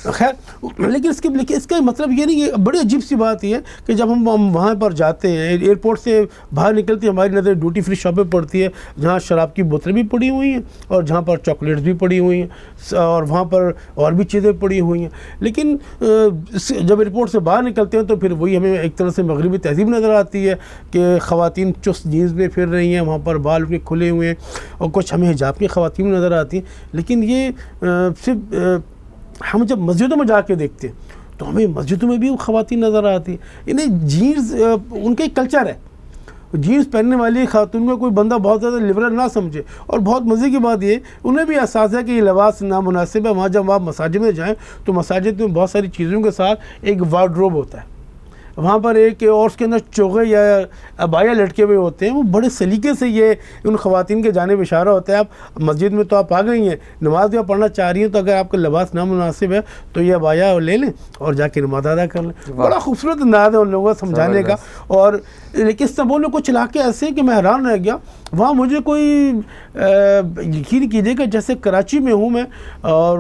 خیر لیکن اس کا مطلب یہ نہیں ہے. بڑی عجیب سی بات ہے کہ جب ہم وہاں پر جاتے ہیں, ایئرپورٹ سے باہر نکلتے ہیں, ہماری نظر ڈیوٹی فری شاپیں پڑتی ہے جہاں شراب کی بوتلیں بھی پڑی ہوئی ہیں اور جہاں پر چاکلیٹس بھی پڑی ہوئی ہیں اور وہاں پر اور بھی چیزیں پڑی ہوئی ہیں. لیکن جب ایئرپورٹ سے باہر نکلتے ہیں تو پھر وہی ہمیں ایک طرح سے مغربی تہذیب نظر آتی ہے کہ خواتین چست جینس میں پھر رہی ہیں, وہاں پر بال کے کھلے ہوئے ہیں, اور کچھ ہمیں حجاب کی خواتین نظر آتی ہیں. لیکن یہ صرف ہم جب مسجدوں میں جا کے دیکھتے ہیں تو ہمیں مسجدوں میں بھی خواتین نظر آتی ہیں. انہیں جینس ان کا ایک کلچر ہے. جینس پہننے والی خاتون کو کوئی بندہ بہت زیادہ لبرل نہ سمجھے. اور بہت مزے کی بات یہ انہیں بھی احساس ہے کہ یہ لباس نامناسب ہے. وہاں جب آپ مساجد میں جائیں تو مساجد میں بہت ساری چیزوں کے ساتھ ایک وارڈروب ہوتا ہے, وہاں پر ایک اور اس کے اندر چوغے یا ابایا لٹکے ہوئے ہوتے ہیں. وہ بڑے سلیقے سے یہ ان خواتین کے جانب اشارہ ہوتا ہے. آپ مسجد میں تو آپ آ گئی ہیں, نماز بھی آپ پڑھنا چاہ رہی ہیں, تو اگر آپ کا لباس نامناسب ہے تو یہ ابایا لے لیں اور جا کے نماز ادا کر لیں. بڑا خوبصورت انداز ہے ان لوگوں کو سمجھانے کا. اور لیکن استنبول میں کچھ علاقے ایسے ہیں کہ میں حیران رہ گیا. وہاں مجھے کوئی یقین کیجیے کہ جیسے کراچی میں ہوں میں, اور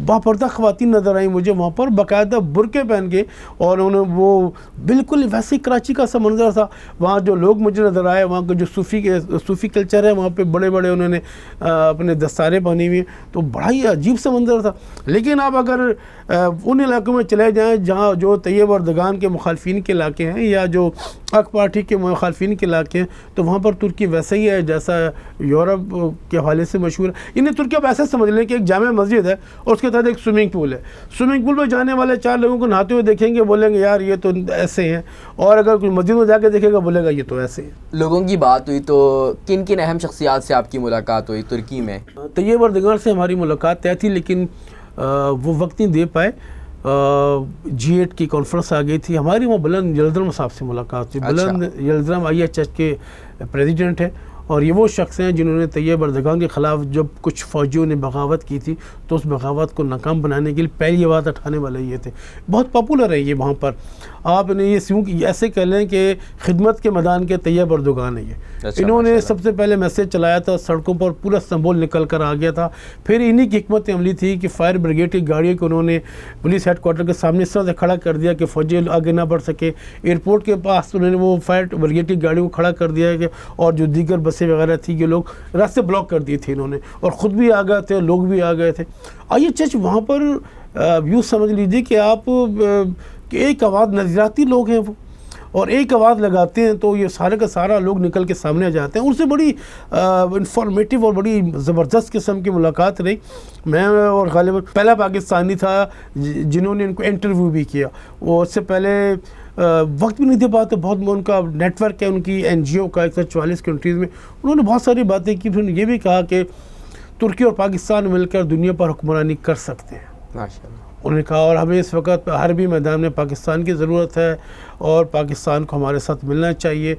باپردہ خواتین نظر آئیں مجھے وہاں پر باقاعدہ برقعے پہن کے, اور انہوں وہ بالکل ویسے ہی کراچی کا سا منظر تھا. وہاں جو لوگ مجھے نظر آئے, وہاں کا جو صوفی کلچر ہے, وہاں پہ بڑے بڑے انہوں نے اپنے دستاریں پہنی ہوئی ہیں, تو بڑا ہی عجیب سا منظر تھا. لیکن آپ اگر ان علاقوں میں چلے جائیں جہاں جو طیب اردگان کے مخالفین کے علاقے ہیں یا جو حق پارٹی کے مخالفین کے علاقے ہیں, تو وہاں پر ترکی ویسے ہی ہے جیسا یورپ کے حوالے سے مشہور ہے. انہیں ترکی آپ ایسے سمجھ لیں کہ ایک جامع مسجد ہے اور اس کے تحت ایک سوئمنگ پول ہے. سوئمنگ پول میں جانے والے 4 لوگوں کو نہاتے ہوئے دیکھیں گے, بولیں گے یار یہ تو ایسے ہیں, اور اگر کوئی مسجد میں جا کے دیکھے گا بولے گا یہ تو ایسے ہیں. لوگوں کی بات ہوئی تو کن کن اہم شخصیات سے آپ کی ملاقات ہوئی ترکی میں؟ طیب اردگان سے ہماری ملاقات طے تھی, لیکن وہ وقت نہیں دے پائے. G8 کی کانفرنس آ گئی تھی ہماری. وہاں بلند یلدرم صاحب سے ملاقات ہوئی. بلند یلدرم IHH کے پریزیڈنٹ ہیں, اور یہ وہ شخص ہیں جنہوں نے طیب اردگان کے خلاف جب کچھ فوجیوں نے بغاوت کی تھی تو اس بغاوت کو ناکام بنانے کے لیے پہلی آواز اٹھانے والے یہ تھے. بہت پاپولر ہے یہ وہاں پر. آپ نے یہ ایسے کہہ لیں کہ خدمت کے میدان کے طیب اردگان ہیں یہ. انہوں نے سب سے پہلے میسیج چلایا تھا, سڑکوں پر پورا استنبول نکل کر آ گیا تھا. پھر انہی کی حکمت عملی تھی کہ فائر بریگیڈ کی گاڑیوں کو انہوں نے پولیس ہیڈ کوارٹر کے سامنے اس طرح سے کھڑا کر دیا کہ فوجی آگے نہ بڑھ سکے. ایئرپورٹ کے پاس انہوں نے وہ فائر بریگیڈ کی گاڑیوں کو کھڑا کر دیا کہ, اور جو دیگر بسیں وغیرہ تھی کہ لوگ راستے بلاک کر دیے تھے انہوں نے, اور خود بھی آ گئے تھے, لوگ بھی آ گئے تھے. IHH وہاں پر یوں سمجھ لیجیے کہ آپ کہ ایک آواز نظریاتی لوگ ہیں وہ, اور ایک آواز لگاتے ہیں تو یہ سارے کا سارا لوگ نکل کے سامنے آ جاتے ہیں. ان سے بڑی انفارمیٹیو اور بڑی زبردست قسم کی ملاقات رہی. میں اور غالباً پہلا پاکستانی تھا جنہوں نے ان کو انٹرویو بھی کیا. وہ اس سے پہلے وقت بھی نہیں دے پاتے. بہت ان کا نیٹ ورک ہے ان کی این جی او کا 144 کنٹریز میں. انہوں نے بہت ساری باتیں کی. پھر یہ بھی کہا کہ ترکی اور پاکستان مل کر دنیا پر حکمرانی کر سکتے ہیں. ماشاءاللہ. انہوں نے کہا اور ہمیں اس وقت حربی میدان میں پاکستان کی ضرورت ہے اور پاکستان کو ہمارے ساتھ ملنا چاہیے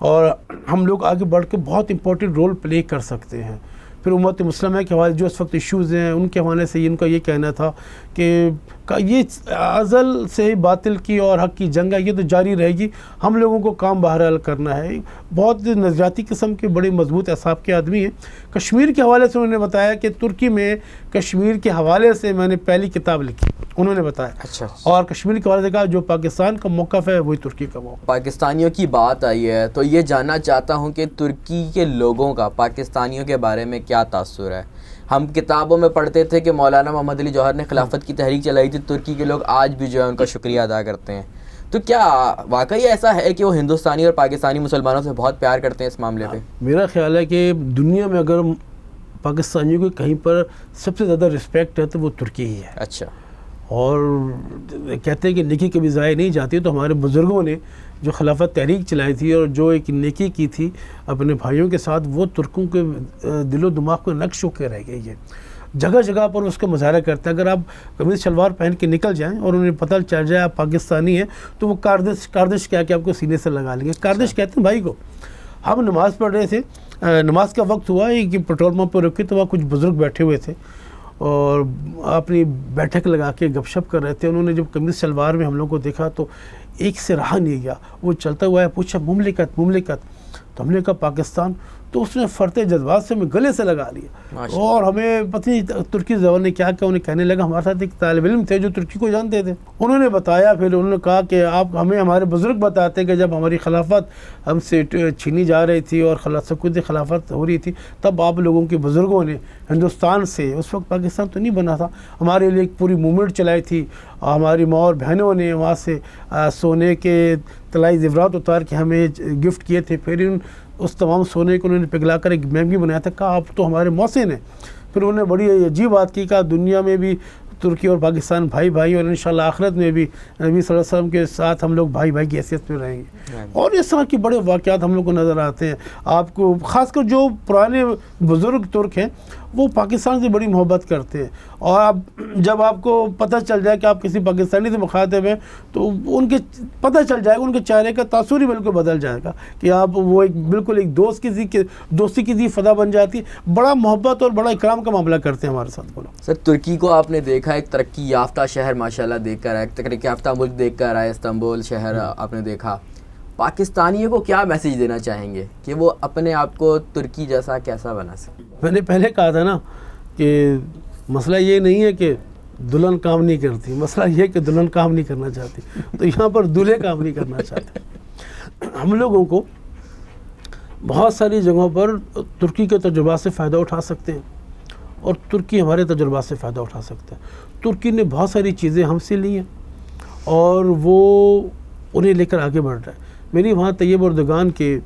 اور ہم لوگ آگے بڑھ کے بہت امپورٹنٹ رول پلے کر سکتے ہیں. پھر امت مسلمہ کے حوالے جو اس وقت ایشوز ہیں ان کے حوالے سے ان کا یہ کہنا تھا کہ یہ ازل سے ہی باطل کی اور حق کی جنگ ہے, یہ تو جاری رہے گی. ہم لوگوں کو کام بہرحال کرنا ہے. بہت نظریاتی قسم کے بڑے مضبوط اعصاب کے آدمی ہیں. کشمیر کے حوالے سے انہوں نے بتایا کہ ترکی میں کشمیر کے حوالے سے میں نے پہلی کتاب لکھی, انہوں نے بتایا. اچھا. اور کشمیر کے حوالے سے کہا جو پاکستان کا موقف ہے وہی ترکی کا موقف. پاکستانیوں کی بات آئی ہے تو یہ جاننا چاہتا ہوں کہ ترکی کے لوگوں کا پاکستانیوں کے بارے میں کیا تاثر ہے. ہم کتابوں میں پڑھتے تھے کہ مولانا محمد علی جوہر نے خلافت کی تحریک چلائی تھی. ترکی کے لوگ آج بھی جو ہے ان کا شکریہ ادا کرتے ہیں. تو کیا واقعی ایسا ہے کہ وہ ہندوستانی اور پاکستانی مسلمانوں سے بہت پیار کرتے ہیں اس معاملے پہ؟ میرا خیال ہے کہ دنیا میں اگر پاکستانیوں کو کہیں پر سب سے زیادہ رسپیکٹ ہے تو وہ ترکی ہی ہے. اچھا. اور کہتے ہیں کہ نیکی کبھی ضائع نہیں جاتی. تو ہمارے بزرگوں نے جو خلافت تحریک چلائی تھی اور جو ایک نیکی کی تھی اپنے بھائیوں کے ساتھ, وہ ترکوں کے دل و دماغ کو نقش ہو کے رہ گئی ہے. جگہ جگہ پر اس کا مظاہرہ کرتا ہے. اگر آپ قمیض شلوار پہن کے نکل جائیں اور انہیں پتہ چل جائے آپ پاکستانی ہیں تو وہ کاردش کہہ کے آپ کو سینے سے لگا لیں گے. کاردش کہتے ہیں بھائی کو. ہم نماز پڑھ رہے تھے, نماز کا وقت ہوا کہ پیٹرول پمپ پہ رکے تو وہاں کچھ بزرگ بیٹھے ہوئے تھے اور اپنی بیٹھک لگا کے گپ شپ کر رہے تھے. انہوں نے جب قمیض شلوار میں ہم لوگوں کو دیکھا تو ایک سے رہا نہیں گیا. وہ چلتا ہوا ہے, پوچھا مملکت مملکت, تو ہم نے کہا پاکستان. تو اس نے فرتے جذبات سے ہمیں گلے سے لگا لیا اور ہمیں پتہ نہیں ترکی زبان نے کیا کیا. انہیں کہنے لگا, ہمارے ساتھ ایک طالب علم تھے جو ترکی کو جانتے تھے, انہوں نے بتایا. پھر انہوں نے کہا کہ آپ ہمیں ہمارے بزرگ بتاتے ہیں کہ جب ہماری خلافت ہم سے چھینی جا رہی تھی اور سکوت خلافت ہو رہی تھی تب آپ لوگوں کے بزرگوں نے ہندوستان سے, اس وقت پاکستان تو نہیں بنا تھا, ہمارے لیے ایک پوری موومنٹ چلائی تھی. ہماری ماں اور بہنوں نے وہاں سے سونے کے طلائی زیورات اتار کے ہمیں گفٹ کیے تھے. پھر اس تمام سونے کو انہوں نے پگھلا کر ایک میم بھی بنایا تھا. کہا آپ تو ہمارے محسن ہیں. پھر انہوں نے بڑی عجیب بات کی, کہا دنیا میں بھی ترکی اور پاکستان بھائی بھائی اور انشاءاللہ آخرت میں بھی نبی صلی اللہ علیہ وسلم کے ساتھ ہم لوگ بھائی بھائی کی حیثیت میں رہیں گے. اور اس طرح کے بڑے واقعات ہم لوگ کو نظر آتے ہیں. آپ کو خاص کر جو پرانے بزرگ ترک ہیں وہ پاکستان سے بڑی محبت کرتے ہیں. اور اب جب آپ کو پتہ چل جائے کہ آپ کسی پاکستانی سے مخاطب ہیں تو ان کے پتہ چل جائے گا, ان کے چہرے کا تاثر ہی بالکل بدل جائے گا کہ آپ وہ ایک بالکل ایک دوستی کی فضا بن جاتی ہے. بڑا محبت اور بڑا اکرام کا معاملہ کرتے ہیں ہمارے ساتھ. بولو سر, ترکی کو آپ نے دیکھا ایک ترقی یافتہ شہر ماشاءاللہ دیکھ کر آئے, ایک ترقی یافتہ ملک دیکھ کر آئے, استنبول شہر آپ نے دیکھا. پاکستانیوں کو کیا میسیج دینا چاہیں گے کہ وہ اپنے آپ کو ترکی جیسا کیسا بنا سکیں؟ میں نے پہلے کہا تھا نا کہ مسئلہ یہ نہیں ہے کہ دلہن کام نہیں کرتی, مسئلہ یہ ہے کہ دلہن کام نہیں کرنا چاہتی. تو یہاں پر دولہے کام نہیں کرنا چاہتے. ہم لوگوں کو بہت ساری جگہوں پر ترکی کے تجربات سے فائدہ اٹھا سکتے ہیں اور ترکی ہمارے تجربات سے فائدہ اٹھا سکتا ہے. ترکی نے بہت ساری چیزیں ہم سے لی ہیں اور وہ انہیں لے کر آگے بڑھ رہا ہے. میری وہاں طیب اردگان کے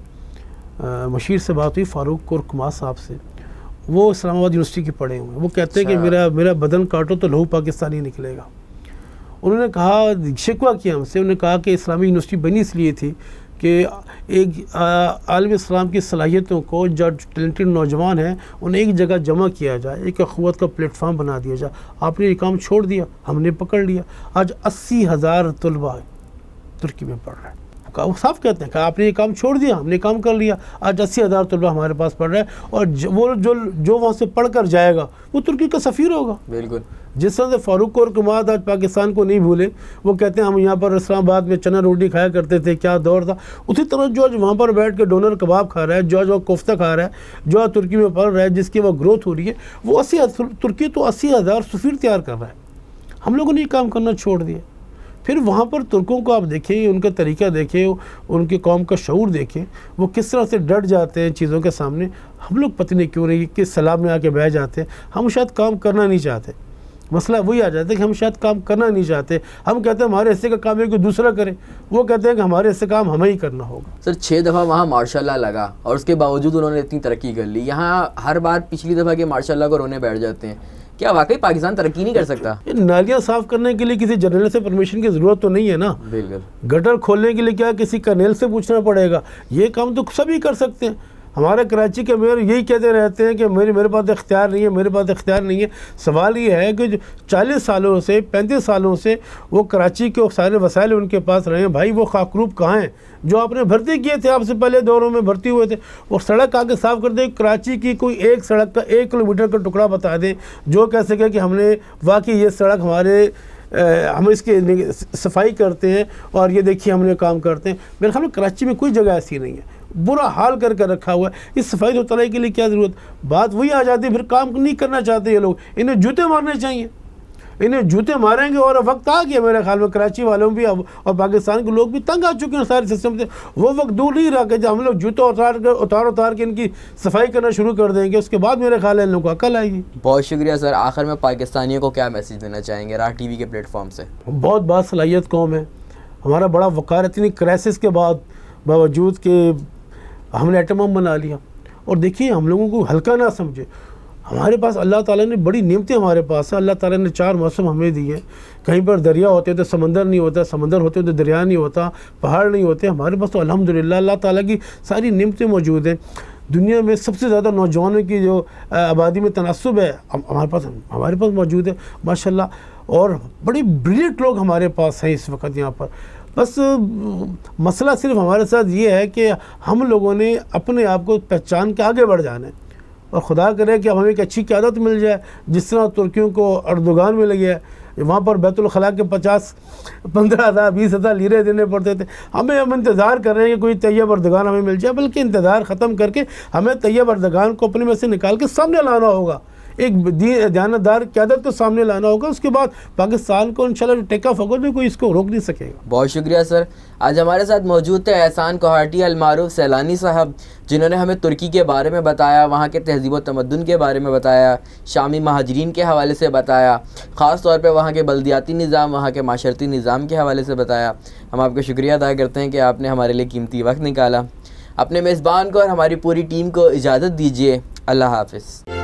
مشیر سے بات ہوئی, فاروق کورکما صاحب سے. وہ اسلام آباد یونیورسٹی کے پڑھے ہوئے ہیں. وہ کہتے ہیں کہ میرا بدن کاٹو تو لہو پاکستانی نکلے گا. انہوں نے کہا, شکوہ کیا ہم سے, انہوں نے کہا کہ اسلامی یونیورسٹی بنی اس لیے تھی کہ ایک عالم اسلام کی صلاحیتوں کو جو ٹیلنٹڈ نوجوان ہیں انہیں ایک جگہ جمع کیا جائے, ایک اخوت کا پلیٹ فارم بنا دیا جائے. آپ نے یہ کام چھوڑ دیا, ہم نے پکڑ لیا. آج 80,000 طلباء ترکی میں پڑھ رہے ہیں. وہ صاف کہتے ہیں کہ آپ نے یہ کام چھوڑ دیا, ہم نے کام کر لیا. آج 80,000 طلباء ہمارے پاس پڑھ رہے ہیں اور وہ جو وہاں سے پڑھ کر جائے گا وہ ترکی کا سفیر ہوگا. بالکل. جس طرح سے فاروق کورکما آج پاکستان کو نہیں بھولے, وہ کہتے ہیں ہم یہاں پر اسلام آباد میں چنا روٹی کھایا کرتے تھے, کیا دور تھا. اسی طرح جو آج وہاں پر بیٹھ کے ڈونر کباب کھا رہا ہے, جو آج وہ کوفتہ کھا رہا ہے, جو آج ترکی میں پڑھ رہا ہے, جس کی وہ گروتھ ہو رہی ہے, وہ ترکی تو 80,000 سفیر تیار کر رہا ہے. ہم لوگوں نے یہ کام کرنا چھوڑ دیا. پھر وہاں پر ترکوں کو آپ دیکھیں, ان کا طریقہ دیکھیں, ان کے قوم کا شعور دیکھیں, وہ کس طرح سے ڈٹ جاتے ہیں چیزوں کے سامنے. ہم لوگ پتہ نہیں کیوں نہیں کہ سلام میں آ کے بیٹھ جاتے ہیں. ہم شاید کام کرنا نہیں چاہتے. مسئلہ وہی آ جاتا ہے کہ ہم شاید کام کرنا نہیں چاہتے. ہم کہتے ہیں ہمارے حصے کا کام ہے کوئی دوسرا کرے, وہ کہتے ہیں کہ ہمارے حصے کا کام ہمیں ہی کرنا ہوگا. سر 6 دفعہ وہاں ماشاء اللہ لگا اور اس کے باوجود انہوں نے اتنی ترقی کر لی. یہاں ہر بار پچھلی دفعہ کے ماشاء اللہ کو رونے بیٹھ جاتے ہیں. کیا واقعی پاکستان ترقی نہیں کر سکتا؟ نالیاں صاف کرنے کے لیے کسی جنرل سے پرمیشن کی ضرورت تو نہیں ہے نا. بالکل. گٹر کھولنے کے لیے کیا کسی کرنیل سے پوچھنا پڑے گا؟ یہ کام تو سبھی کر سکتے ہیں. ہمارے کراچی کے میئر یہی کہتے رہتے ہیں کہ میرے پاس اختیار نہیں ہے, میرے پاس اختیار نہیں ہے. سوال یہ ہے کہ 40 سالوں سے 35 سالوں سے وہ کراچی کے سارے وسائل ان کے پاس رہے ہیں. بھائی وہ خاکروب کہاں ہیں جو آپ نے بھرتی کیے تھے؟ آپ سے پہلے دوروں میں بھرتی ہوئے تھے. وہ سڑک آ کے صاف کر دیں. کراچی کی کوئی ایک سڑک کا 1 کلومیٹر کا ٹکڑا بتا دیں جو کہہ سکے کہ ہم نے واقعی یہ سڑک ہم اس کی صفائی کرتے ہیں اور یہ دیکھیے ہم نے کام کرتے ہیں. میرے خیال میں کراچی میں کوئی جگہ ایسی نہیں ہے. برا حال کر کے رکھا ہوا ہے. اس صفائی ستھرائی کے لیے کیا ضرورت؟ بات وہی آ جاتی ہے پھر کام نہیں کرنا چاہتے یہ لوگ. انہیں جوتے مارنے چاہیے, انہیں جوتے ماریں گے. اور وقت آ گیا میرے خیال میں کراچی والوں بھی اور پاکستان کے لوگ بھی تنگ آ چکے ہیں سارے سسٹم سے. وہ وقت دور نہیں رہا کہ جب ہم لوگ جوتے اتار کے ان کی صفائی کرنا شروع کر دیں گے. اس کے بعد میرے خیال ہے ان لوگوں کو عقل آئے گی. بہت شکریہ سر. آخر میں پاکستانیوں کو کیا میسیج دینا چاہیں گے راہ ٹی وی کے پلیٹ فارم سے؟ بہت باصلاحیت قوم ہے, ہمارا بڑا وقار. اتنی کرائسس کے باوجود کہ ہم نے ایٹم بم بنا لیا. اور دیکھیے ہم لوگوں کو ہلکا نہ سمجھے. ہمارے پاس اللہ تعالیٰ نے بڑی نعمتیں ہمارے پاس ہیں. اللہ تعالیٰ نے 4 موسم ہمیں دیے ہیں. کہیں پر دریا ہوتے تو سمندر نہیں ہوتا, سمندر ہوتے تو دریا نہیں ہوتا, پہاڑ نہیں ہوتے. ہمارے پاس تو الحمدللہ اللہ تعالیٰ کی ساری نعمتیں موجود ہیں. دنیا میں سب سے زیادہ نوجوانوں کی جو آبادی میں تناسب ہے ہمارے پاس موجود ہے ماشاءاللہ. اور بڑی بریلینٹ لوگ ہمارے پاس ہیں اس وقت یہاں پر. بس مسئلہ صرف ہمارے ساتھ یہ ہے کہ ہم لوگوں نے اپنے آپ کو پہچان کے آگے بڑھ جانا ہے. اور خدا کرے کہ ہمیں ایک اچھی قیادت مل جائے جس طرح ترکیوں کو اردوغان مل گیا ہے. وہاں پر بیت الخلاء کے 15,000 20,000 لیرے دینے پڑتے تھے. ہم انتظار کر رہے ہیں کہ کوئی طیب اردوغان ہمیں مل جائے, بلکہ انتظار ختم کر کے ہمیں طیب اردوغان کو اپنے میں سے نکال کے سامنے لانا ہوگا. ایک دیانتدار قیادت کو سامنے لانا ہوگا. اس کے بعد پاکستان کو انشاءاللہ ٹیک آف ہوگا تو کوئی اس کو روک نہیں سکے گا. بہت شکریہ سر. آج ہمارے ساتھ موجود تھے احسان کوہاٹی المعروف سیلانی صاحب, جنہوں نے ہمیں ترکی کے بارے میں بتایا, وہاں کے تہذیب و تمدن کے بارے میں بتایا, شامی مہاجرین کے حوالے سے بتایا, خاص طور پہ وہاں کے بلدیاتی نظام, وہاں کے معاشرتی نظام کے حوالے سے بتایا. ہم آپ کا شکریہ ادا کرتے ہیں کہ آپ نے ہمارے لیے قیمتی وقت نکالا. اپنے میزبان کو اور ہماری پوری ٹیم کو اجازت دیجیے. اللہ حافظ.